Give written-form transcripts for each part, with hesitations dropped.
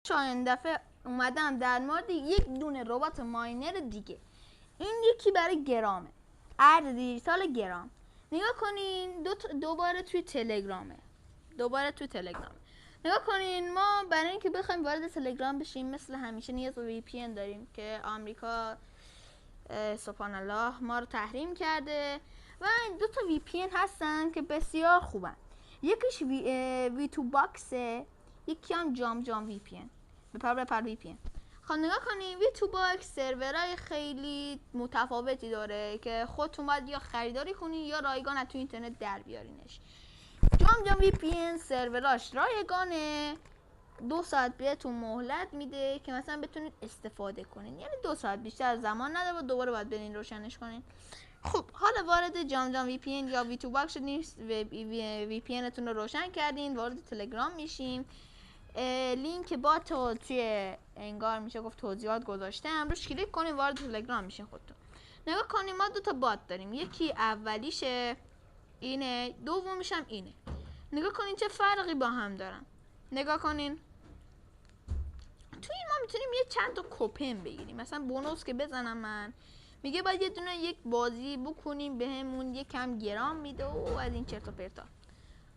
بچه‌ها این دفعه اومدم در مورد یک دونه ربات ماینر دیگه. این یکی برای گرامه، ارز دیجیتال گرام. نگاه کنین دوباره توی تلگرامه. نگاه کنین، ما برای اینکه بخوایم وارد تلگرام بشیم مثل همیشه نیاز به وی پی ان داریم که آمریکا سبحان الله ما رو تحریم کرده و این دو تا وی پی ان هستن که بسیار خوبن. یکیش وی تو باکسه، یکی هم جام وی پی ان. بپر وی پی ان. خب نگاه کنین، وی تو باکس سرورهای خیلی متفاوتی داره که خودتون باید یا خریداری کنین یا رایگان از تو اینترنت در بیارینش. جام وی پی ان سروراش رایگانه، 2 ساعت بهتون مهلت میده که مثلا بتونید استفاده کنین، یعنی 2 ساعت بیشتر زمان نداره و دوباره باید برین روشنش کنین. خب حالا وارد جام وی پی ان یا وی تو باکس شدین، وی پی ان تون رو روشن کردین، وارد تلگرام میشیم. لینک بات رو توی انگار میشه گفت توضیحات گذاشتم، روش کلیک کنین وارد تلگرام میشین خودتون. نگاه کنین ما 2 تا بات داریم، یکی اولیشه اینه، دومیش هم اینه. نگاه کنین چه فرقی با هم دارن. نگاه کنین توی این ما میتونیم یه چند تا کوپن بگیریم. مثلا بونوس که بزنم من میگه باید یه دونه یک بازی بکنیم بهمون یک کم گرام میده و از این چرت و پرتا.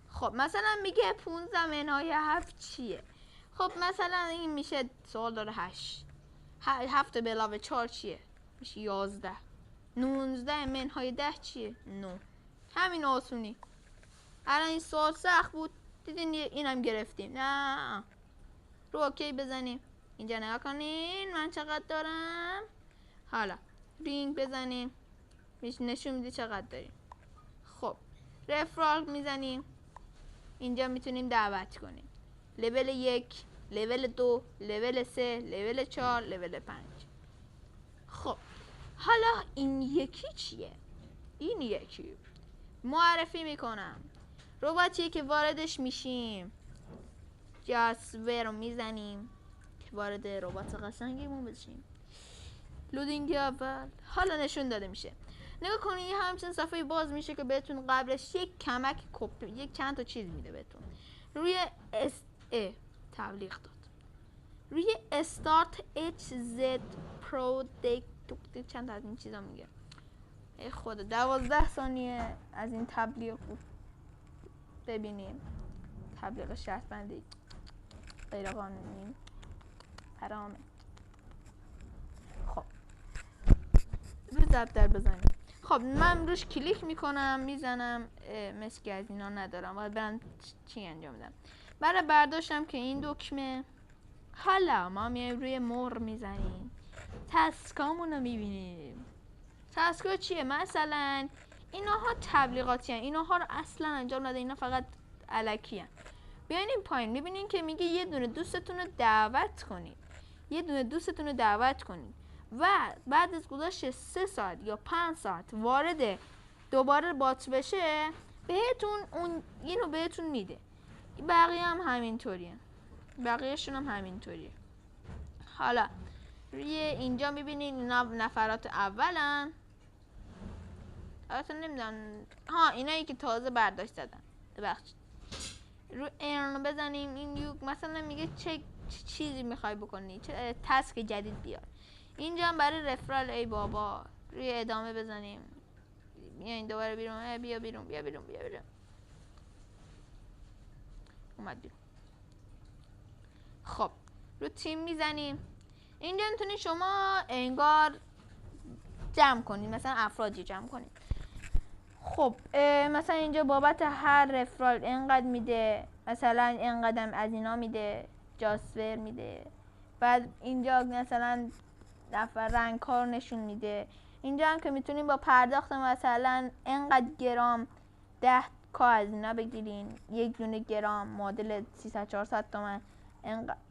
خب مثلا میگه 15 منهای 7 چیه؟ خب مثلا این میشه سوال داره 7 به علاوه 4 چیه؟ میشه 11. 19 منهای 10 چیه؟ 9. همین آسونی. الان این سوال سخت بود دیدین اینم گرفتیم. نه رو اوکی بزنیم. اینجا نگاه کنین من چقدر دارم. حالا رینگ بزنیم نشون میده چقدر داریم. خب رفرال میزنیم، اینجا میتونیم دعوت کنیم. لول 1، لول 2، لول 3، لول 4، لول 5. خب حالا این یکی چیه؟ این یکی معرفی میکنم، رباتیه که واردش میشیم. جاسور رو میزنیم که وارد ربات قشنگیمون بشیم. لودینگ اول حالا نشون داده میشه. نگاه کنین یه همچین صفحه باز میشه که بهتون قبلش یک کمک کپی یک چند تا چیز میده بهتون. روی تبلیغ داد. روی استارت HZ پرودکت چند تا از این چیزا میگه. ای خدا 12 ثانیه از این تبلیغ ببینیم. تبلیغ شرط بندی غیر قانونی حرامه. خب روی دفتر بزنیم. خب من روش کلیک میکنم میزنم، مسکی از اینا ندارم باید برم چی انجام بدم برای برداشتم که این دکمه. حالا ما میایم روی مهر میزنیم، تسکامون رو میبینیم. تسکا چیه؟ مثلا ایناها تبلیغاتی هن. ایناها رو اصلا انجام نده، اینا فقط الکی هن. بیاین این پایین میبینین که میگه یه دونه دوستتون رو دعوت کنید، و بعد از گذشت 3 ساعت یا 5 ساعت وارد دوباره بات بشه بهتون اینو بهتون میده. بقیه هم همینطوریه، بقیهشون هم همینطوریه. حالا روی اینجا میبینین اینا نفرات اولن، البته نمیدونم اینایی که تازه برداشت زدن. ببخشید رو این بزنیم، این مثلا میگه چه چیزی میخوای بکنی، چه تسک جدید بیار. اینجا هم برای رفرال. ای بابا روی ادامه بزنیم، بیاین دوباره بیرون. بیا بیرون اومد بیرون. خب رو تیم میزنیم، اینجا میتونید شما انگار جمع کنید، مثلا افرادی جمع کنید. خب مثلا اینجا بابت هر رفرال اینقدر میده، مثلا اینقدر از اینا میده، جاسور میده. بعد اینجا مثلا نفر رنگ کار نشون میده. اینجا هم که میتونیم با پرداخت مثلا اینقدر گرام 10K از اینا بگیرین، یک دونه گرام معادل 300-400 تومن،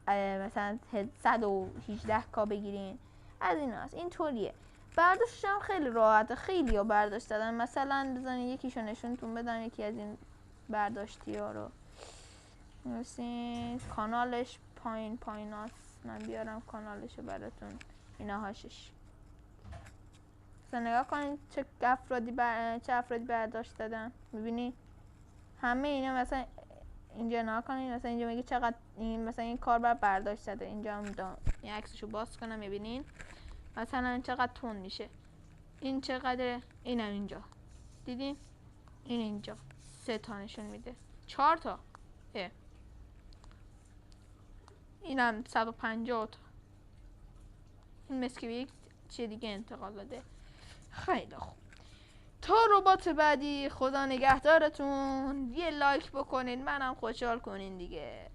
مثلا 118K بگیرین از ایناست. اینطوریه. برداشتش هم خیلی راحته، خیلی ها برداشت دادن. مثلا بزنین یکیشو نشونتون بدم، یکی از این برداشتی ها رو. کانالش پایین هست، من بیارم کانالشو براتون. اینا هاشش مثلا نگاه کنین چه افرادی برداشت دادن. میبینی همه اینا مثلا اینجا نکنین. مثلا اینجا میگه چقدر این مثلا این کار بر برداشت زده. اینجا هم این عکسشو باز کنم میبینین مثلا چقدر تون میشه. این چقدره؟ اینم اینجا دیدین؟ این اینجا 3 تا نشون میده، 4 تا. اینم 150 تا. این مثل که یک چیز دیگه انتقال داده. خیلی خوب، تا ربات بعدی خدا نگهدارتون. یه لایک بکنین منم خوشحال کنین دیگه.